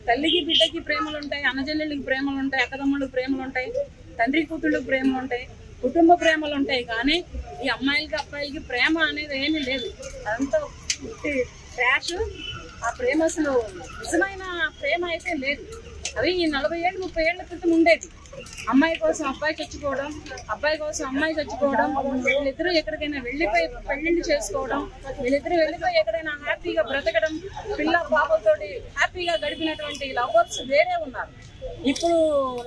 తల్లికి బిడ్డకి ప్రేమలు ఉంటాయి, అన్నజల్లులకి ప్రేమలు ఉంటాయి, అక్కదమ్ముళ్ళకి ప్రేమలు ఉంటాయి, తండ్రి కూతుళ్ళకి ప్రేమలు ఉంటాయి, కుటుంబ ప్రేమలు ఉంటాయి. కానీ ఈ అమ్మాయిలకి అబ్బాయిలకి ప్రేమ అనేది ఏమీ లేదు. అదంతా ట్రాష్. ఆ ప్రేమ అసలు నిజమైన ప్రేమ అయితే లేదు. అవి 40 ఏళ్ళు 30 ఏళ్ల క్రితం ఉండేది. అమ్మాయి కోసం అబ్బాయి చచ్చిపోవడం, అబ్బాయి కోసం అమ్మాయి చచ్చిపోవడం, వీళ్ళిద్దరూ ఎక్కడికైనా వెళ్ళిపోయి పెళ్లిళ్ళు చేసుకోవడం, వీళ్ళిద్దరూ వెళ్ళిపోయి ఎక్కడైనా హ్యాపీగా బ్రతకడం, పిల్ల పాపతోటి హ్యాపీగా గడిపినటువంటి లవర్స్ వేరే ఉన్నారు. ఇప్పుడు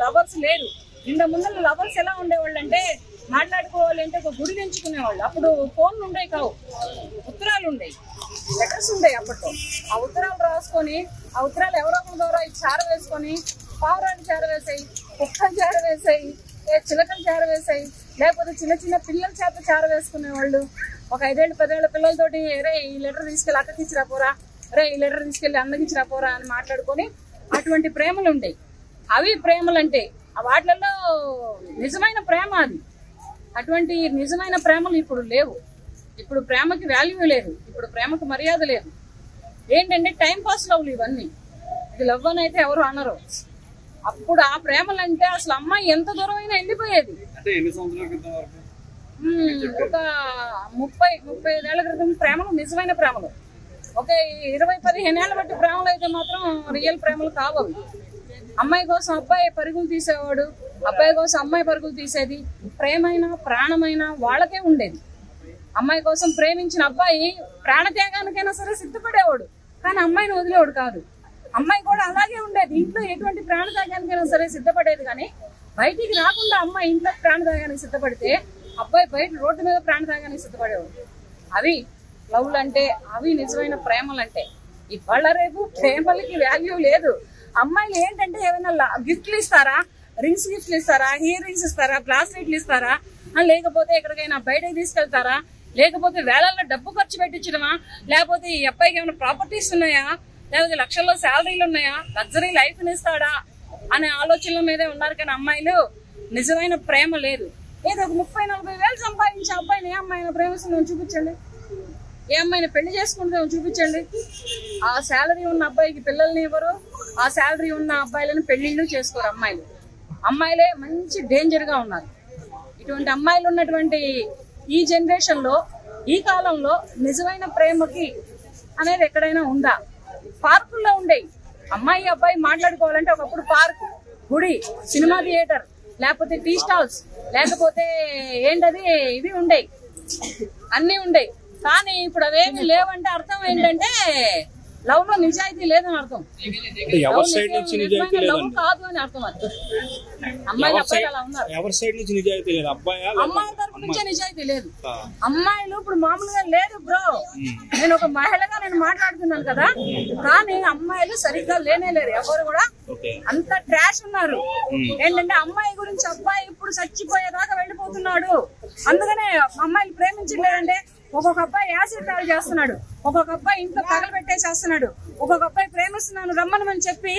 లవర్స్ లేరు. ఇంత ముందు లవర్స్ ఎలా ఉండేవాళ్ళు అంటే మాట్లాడుకోవాలంటే ఒక గుడి పెంచుకునేవాళ్ళు. అప్పుడు ఫోన్లు ఉండేవి కావు, ఉత్తరాలు ఉండేవి, లెటర్స్ ఉండేవి. అప్పట్లో ఆ ఉత్తరాలు రాసుకొని ఆ ఉత్తరాలు ఎవరో ద్వారా చార వేసుకొని పావురాలు చార వేసాయి, కుక్కలు చార వేసాయి, చిలకలు చార వేసాయి, లేకపోతే చిన్న చిన్న పిల్లల చేత చార వేసుకునేవాళ్ళు. ఒక 5 ఏళ్ళు 10 ఏళ్ళ పిల్లలతోటి రే ఈ లెటర్ తీసుకెళ్ళి అక్కకి ఇచ్చిరాపోరా, రే ఈ లెటర్ తీసుకెళ్ళి అన్నకి ఇచ్చిరాపోరా అని మాట్లాడుకొని అటువంటి ప్రేమలు ఉండేవి. అవి ప్రేమలు అంటే వాటిలలో నిజమైన ప్రేమ అది. అటువంటి నిజమైన ప్రేమలు ఇప్పుడు లేవు. ఇప్పుడు ప్రేమకి వాల్యూ లేదు, ఇప్పుడు ప్రేమకు మర్యాద లేదు. ఏంటంటే టైం పాస్ లవ్లు ఇవన్నీ. ఇది లవ్ అని అయితే ఎవరు అనరు. అప్పుడు ఆ ప్రేమలు అంటే అసలు అమ్మాయి ఎంత దూరం అయినా వెళ్ళిపోయేది. ఒక 30-35 ఏళ్ల క్రితం ప్రేమలు నిజమైన ప్రేమలు. ఒక 20-15 ఏళ్ల బట్టి ప్రేమలు అయితే మాత్రం రియల్ ప్రేమలు కావాలి. అమ్మాయి కోసం అబ్బాయి పరుగులు తీసేవాడు, అబ్బాయి కోసం అమ్మాయి పరుగులు తీసేది. ప్రేమైనా ప్రాణమైనా వాళ్ళకే ఉండేది. అమ్మాయి కోసం ప్రేమించిన అబ్బాయి ప్రాణత్యాగానికైనా సరే సిద్ధపడేవాడు, కానీ అమ్మాయిని వదిలేవాడు కాదు. అమ్మాయి కూడా అలాగే ఉండేది. ఇంట్లో ఎటువంటి ప్రాణత్యాగానికైనా సరే సిద్ధపడేది, కానీ బయటికి రాకుండా అమ్మాయి ఇంట్లో ప్రాణత్యాగానికి సిద్ధపడితే అబ్బాయి బయట రోడ్డు మీద ప్రాణత్యాగానికి సిద్ధపడేవాడు. అవి లవ్లు అంటే, అవి నిజమైన ప్రేమలు అంటే. ఇవాళ రేపు ప్రేమలకి వాల్యూ లేదు. అమ్మాయిలు ఏంటంటే ఏమైనా గిఫ్ట్లు ఇస్తారా, రింగ్స్ గిఫ్ట్లు ఇస్తారా, ఇయర్ రింగ్స్ ఇస్తారా, బ్రాస్లెట్లు ఇస్తారా, లేకపోతే ఎక్కడికైనా బయటకి తీసుకెళ్తారా, లేకపోతే వేలల్లో డబ్బు ఖర్చు పెట్టించడమా, లేకపోతే ఈ అబ్బాయికి ఏమైనా ప్రాపర్టీస్ ఉన్నాయా, లేకపోతే లక్షల్లో శాలరీలు ఉన్నాయా, లగ్జరీ లైఫ్ ఇస్తాడా అనే ఆలోచనల మీదే ఉన్నారు. కానీ అమ్మాయిలు నిజమైన ప్రేమ లేదు. ఏదో ఒక 30-40 వేలు సంపాదించే అబ్బాయిని ఏ అమ్మాయిని ప్రేమిస్తుందో చూపించండి, ఏ అమ్మాయిని పెళ్లి చేసుకుంటుందో చూపించండి. ఆ శాలరీ ఉన్న అబ్బాయికి పిల్లల్ని ఇవ్వరు, ఆ శాలరీ ఉన్న అబ్బాయిలను పెళ్లిళ్ళు చేసుకోరు. అమ్మాయిలే మంచి డేంజర్ గా ఉన్నారు. ఇటువంటి అమ్మాయిలు ఉన్నటువంటి ఈ జనరేషన్ లో, ఈ కాలంలో నిజమైన ప్రేమకి అనేది ఎక్కడైనా ఉందా? పార్కుల్లో ఉండేవి. అమ్మాయి అబ్బాయి మాట్లాడుకోవాలంటే ఒకప్పుడు పార్క్, గుడి, సినిమా థియేటర్, లేకపోతే టీ స్టాల్స్, లేకపోతే ఏంటది ఇవి ఉండేవి, అన్ని ఉండేవి. కానీ ఇప్పుడు అవేమి లేవంటే అర్థం ఏంటంటే లవ్ లో నిజాయితీ లేదని అర్థం, లవ్ కాదు అని అర్థం. అది అమ్మాయిలు అబ్బాయిలు అలా ఉన్నారు. అమ్మాయిల తరపు నుంచే నిజాయితీ లేదు. అమ్మాయిలు ఇప్పుడు మామూలుగా లేదు బ్రో. నేను ఒక మహిళగా నేను మాట్లాడుతున్నాను కదా, కానీ అమ్మాయిలు సరిగ్గా లేనే లేరు. ఎవరు కూడా అంత ట్రాష్ ఉన్నారు. ఏంటంటే అమ్మాయి గురించి అబ్బాయి ఇప్పుడు చచ్చిపోయేదాకా వెళ్ళిపోతున్నాడు. అందుకనే అమ్మాయిలు ప్రేమించలేదంటే ఒక్కొక్క అబ్బాయి యాసిడ్ దాడి చేస్తున్నాడు, ఒక్కొక్క అబ్బాయి ఇంట్లో తగలబెట్టేసేస్తున్నాడు, ఒక్కొక్క అబ్బాయి ప్రేమిస్తున్నాను రమ్మనమని చెప్పి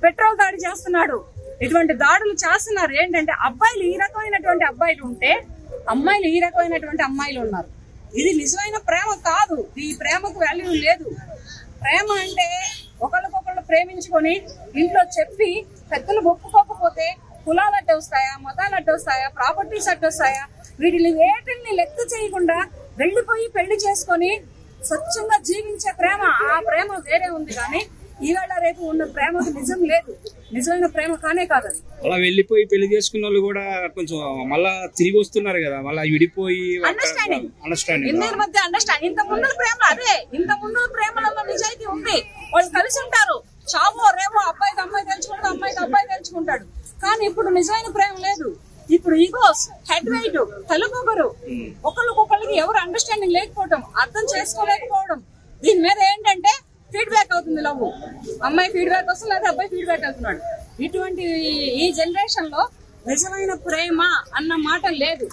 పెట్రోల్ దాడి చేస్తున్నాడు. ఇటువంటి దాడులు చేస్తున్నారు. ఏంటంటే అబ్బాయిలు ఈ రకమైనటువంటి అబ్బాయిలు ఉంటే అమ్మాయిలు ఈ రకమైనటువంటి అమ్మాయిలు ఉన్నారు. ఇది నిజమైన ప్రేమ కాదు. ఈ ప్రేమకు వాల్యూ లేదు. ప్రేమ అంటే ఒకళ్ళకొకళ్ళు ప్రేమించుకొని ఇంట్లో చెప్పి పెద్దలు ఒప్పుకోకపోతే కులాలు అడ్డు వస్తాయా, మతాలు అడ్డు వస్తాయా, ప్రాపర్టీస్ అడ్డు వస్తాయా, వీటిని వేటిని లెక్క చేయకుండా వెళ్ళిపోయి పెళ్లి చేసుకొని స్వచ్ఛంగా జీవించే ప్రేమ, ఆ ప్రేమ వేరే ఉంది. కానీ ఈవేళ రేపు ఉన్న ప్రేమకు నిజం లేదు. నిజమైన ప్రేమ కానే కాదు. అలా వెళ్ళిపోయి పెళ్లి చేసుకున్న వాళ్ళు కూడా కొంచెం మళ్ళా తిరిగి వస్తున్నారు కదా, మళ్ళీ విడిపోయి అండర్స్టాండింగ్ మధ్య అండర్స్టాండింగ్. ఇంత ముందు ప్రేమ అదే, ఇంత ముందు ప్రేమలలో నిజాయితీ ఉంది. వాళ్ళు కలిసి ఉంటారు, చావో రేవో, అబ్బాయికి అమ్మాయి తెలుసుకుంటాడు, అమ్మాయికి అబ్బాయి తెలుసుకుంటాడు. కానీ ఇప్పుడు నిజమైన ప్రేమ లేదు. ఇప్పుడు ఈగోస్, హెడ్ వెయిట్, తలపొగరు, ఒకళ్ళకొకళ్ళకి ఎవరు అండర్స్టాండింగ్ లేకపోవడం, అర్థం చేసుకోలేకపోవడం. దీని మీద ఏంటంటే ఫీడ్బ్యాక్ అవుతుంది లవ్. అమ్మాయి ఫీడ్బ్యాక్ వస్తుంది, లేదా అబ్బాయి ఫీడ్బ్యాక్ అవుతున్నాడు. ఇటువంటి ఈ జనరేషన్ లో నిజమైన ప్రేమ అన్న మాట లేదు.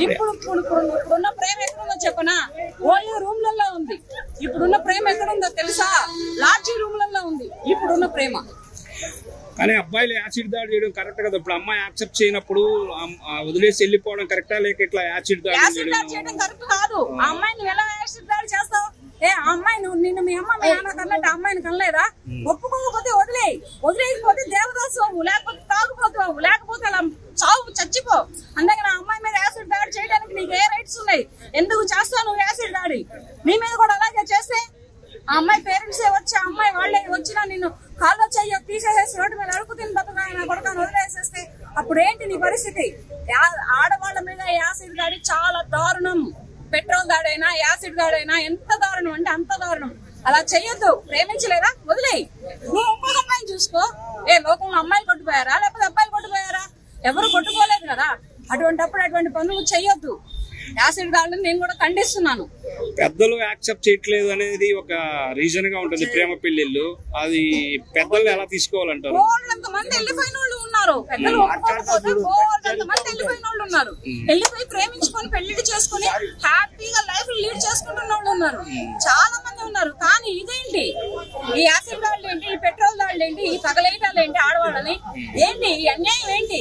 ఇప్పుడున్న ప్రేమ ఎక్కడుందో చెప్పనా? ఓయో రూమ్లలో ఉంది. ఇప్పుడున్న ప్రేమ ఎక్కడుందో తెలుసా? లాడ్జీ రూమ్లలో ఉంది ఇప్పుడున్న ప్రేమ. కానీ అబ్బాయిలు యాసిడ్ దాడి చేయడం కరెక్ట్ కదా? ఇప్పుడు అమ్మాయి యాక్సెప్ట్ చేయనప్పుడు వదిలేసి వెళ్ళిపోవడం కరెక్టా, లేక ఇట్లా యాసిడ్ దాడి చేయడం కరెక్ట్ కాదు. ఆ అమ్మాయిని ఎలా యాసిడ్ దాడి చేస్తావు? అమ్మాయి నిన్ను మీ అమ్మ మీ నాన్న కన్నట్టు అమ్మాయిని కనలేదా? ఒప్పుకోకపోతే వదిలేయకపోతే దేవదాసు లేకపోతే తాగుపోతావు, లేకపోతే అలా చావు చచ్చిపో. అందుకే నా అమ్మాయి మీద యాసిడ్ దాడి చేయడానికి నీకు ఏ రైట్స్ ఉన్నాయి? ఎందుకు చేస్తావు నువ్వు యాసిడ్ దాడి? నీ మీద కూడా అలాగే చేస్తే ఆ అమ్మాయి పేరెంట్సే వచ్చి ఆ అమ్మాయి వాళ్ళే వచ్చినా నిన్ను కాళ్ళు చెయ్యో తీసేసేసి రోడ్డు మీద అడుగు తిని బతుకు కొడుకాను వదిలేసేస్తే అప్పుడు ఏంటి నీ పరిస్థితి? ఆడవాళ్ళ మీద యాసిడ్ దాడి చాలా దారుణం. పెట్రోల్ దాడైనా యాసిడ్ దాడైనా ఎంత దారుణం అంటే అంత దారుణం. అలా చెయ్యొద్దు. ప్రేమించలేదా? వదిలేయి. నువ్వు ఇంకొక అమ్మాయిని చూసుకో. లోకంలో అమ్మాయిలు కొట్టుపోయారా లేకపోతే అబ్బాయిలు కొట్టుపోయారా? ఎవరు కొట్టుకోలేదు కదా. అటువంటి పనులు చెయ్యొద్దు. యాసిడ్ దాడులను నేను కూడా ఖండిస్తున్నాను. పెద్దలు యాక్సెప్ట్ చేయట్లేదు అనేది ఒక రీజన్ గా ఉంటుంది ప్రేమ పెళ్లిళ్ళు. అది పెద్దలు ఎలా తీసుకోవాలంటారు? కోళ్ళంత మంది వెళ్ళిపోయిన వాళ్ళు ఉన్నారు. పెద్దలు ఒప్పుకోకపోతే కోళ్ళంత మంది వెళ్ళిపోయిన వాళ్ళు ఉన్నారు. వెళ్ళిపోయి ప్రేమించుకొని పెళ్లిళ్ళు చేసుకుని హ్యాపీగా లైఫ్ లీడ్ చేసుకుంటున్న వాళ్ళు ఉన్నారు. చాలా మంది ఉన్నారు. కానీ ఇదేంటి ఈ యాసిడ్ దాడులు ఏంటి, ఈ పెట్రోల్ దాడులు ఏంటి, ఈ తగలేయటాలు ఏంటి, ఆడవాళ్ళని ఏంటి, ఈ అన్యాయం ఏంటి?